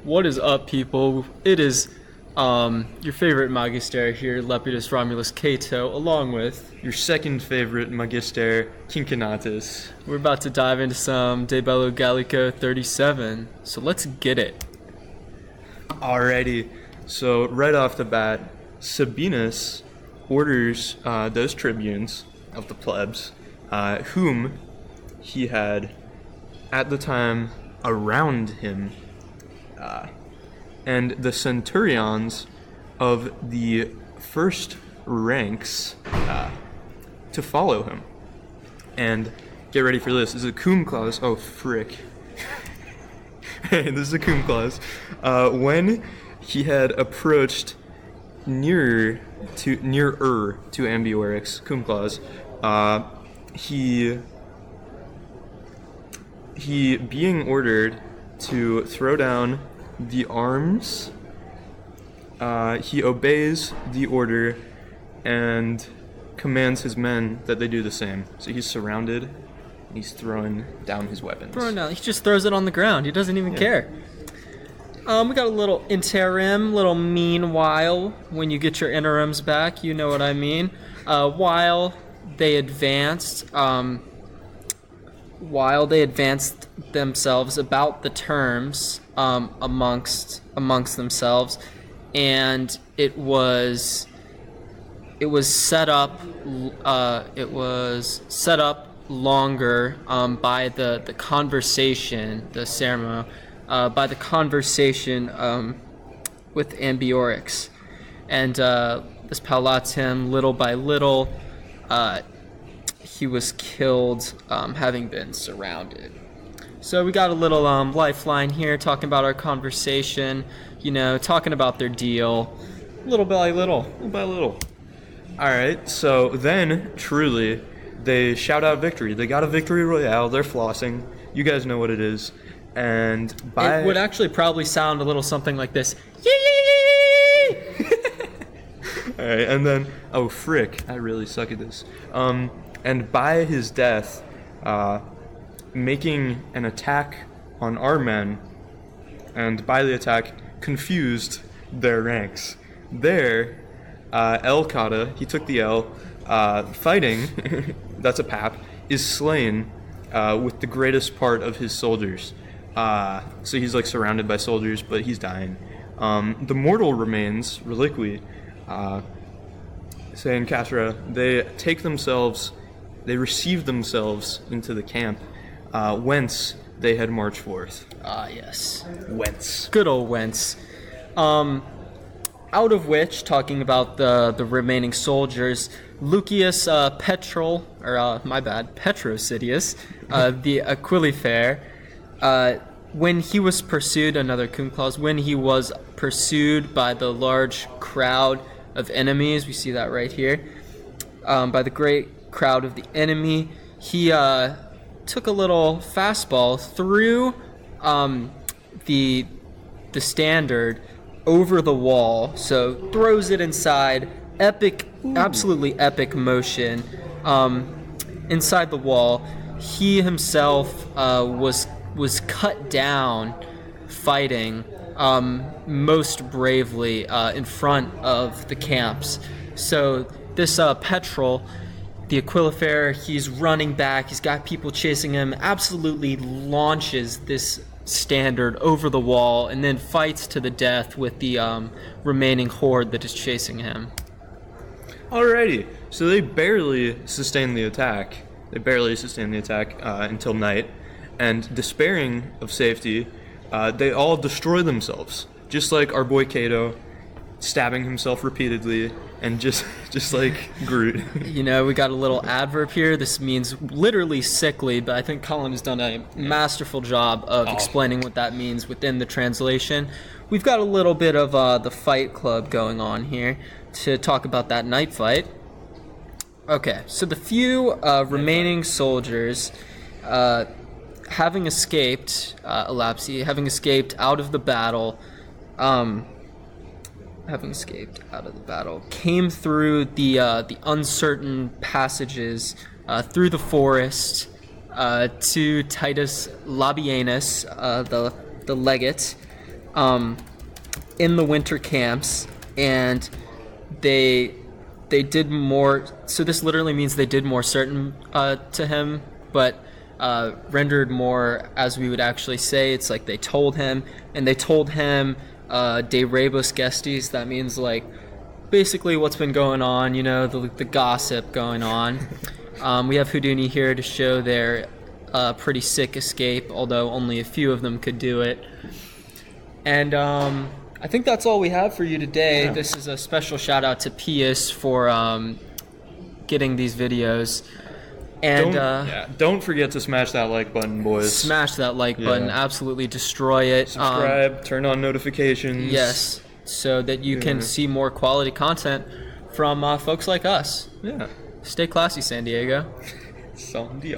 What is up, people? It is your favorite Magister here, Lepidus Romulus Cato, along with... Your second favorite Magister, Cincinnatus. We're about to dive into some De Bello Gallico 37, so let's get it. Alrighty, so right off the bat, Sabinus orders those tribunes of the plebs, whom he had at the time around him, and the centurions of the first ranks to follow him. And get ready for this. This is a cum clause. Oh, frick. Hey, this is a cum clause. When he had approached nearer to Ambiorix, cum clause, he being ordered to throw down the arms, he obeys the order and commands his men that they do the same. So he's surrounded, and he's throwing down his weapons. He just throws it on the ground. He doesn't even care. We got a little interim, little meanwhile. When you get your interims back, you know what I mean. While they advanced themselves about the terms amongst themselves, and it was set up longer by the conversation, the ceremony, by the conversation with Ambiorix, and this Palatin, little by little, he was killed, having been surrounded. So we got a little lifeline here, talking about our conversation, talking about their deal, little by little. Alright, so then, truly, they shout out victory. They got a victory royale, they're flossing. You guys know what it is. And it would actually probably sound a little something like this. Yee! Alright, and then, oh frick, I really suck at this. And by his death, making an attack on our men, and by the attack, confused their ranks. There, El Kata, he took the L, fighting, that's a pap, is slain with the greatest part of his soldiers. So he's surrounded by soldiers, but he's dying. The mortal remains, reliquy, say in Catra, they receive themselves into the camp, whence they had marched forth. Ah, yes. Whence. Good old whence. Out of which, talking about the remaining soldiers, Lucius Petrosidius, the Aquilifer, when he was pursued, another cum clause, when he was pursued by the large crowd of enemies, we see that right here, by the great crowd of the enemy, he took a little fastball through the standard over the wall, so throws it inside, absolutely epic motion, inside the wall. He himself was cut down fighting most bravely in front of the camps. So this Petrol, the Aquilifer, he's running back, he's got people chasing him, absolutely launches this standard over the wall, and then fights to the death with the remaining horde that is chasing him. Alrighty, so they barely sustain the attack. Until night, and despairing of safety, they all destroy themselves, just like our boy Cato, stabbing himself repeatedly, and just like Groot. We got a little adverb here. This means literally sickly, but I think Colin has done a masterful job of explaining what that means within the translation. We've got a little bit of the Fight Club going on here to talk about that night fight. Okay, so the few remaining soldiers, having escaped out of the battle, came through the uncertain passages through the forest to Titus Labienus, the legate, in the winter camps, and they did more. So this literally means they did more certain to him, but rendered more as we would actually say. It's like they told him, and they told him de rebus gestis. That means like basically what's been going on, the gossip going on. We have Houdini here to show their pretty sick escape, although only a few of them could do it. And I think that's all we have for you today. Yeah. This is a special shout out to Pius for getting these videos. And don't forget to smash that like button, boys. Smash that like button. Absolutely destroy it. Subscribe, turn on notifications. Yes, so that you can see more quality content from folks like us. Yeah. Stay classy, San Diego. San Diego.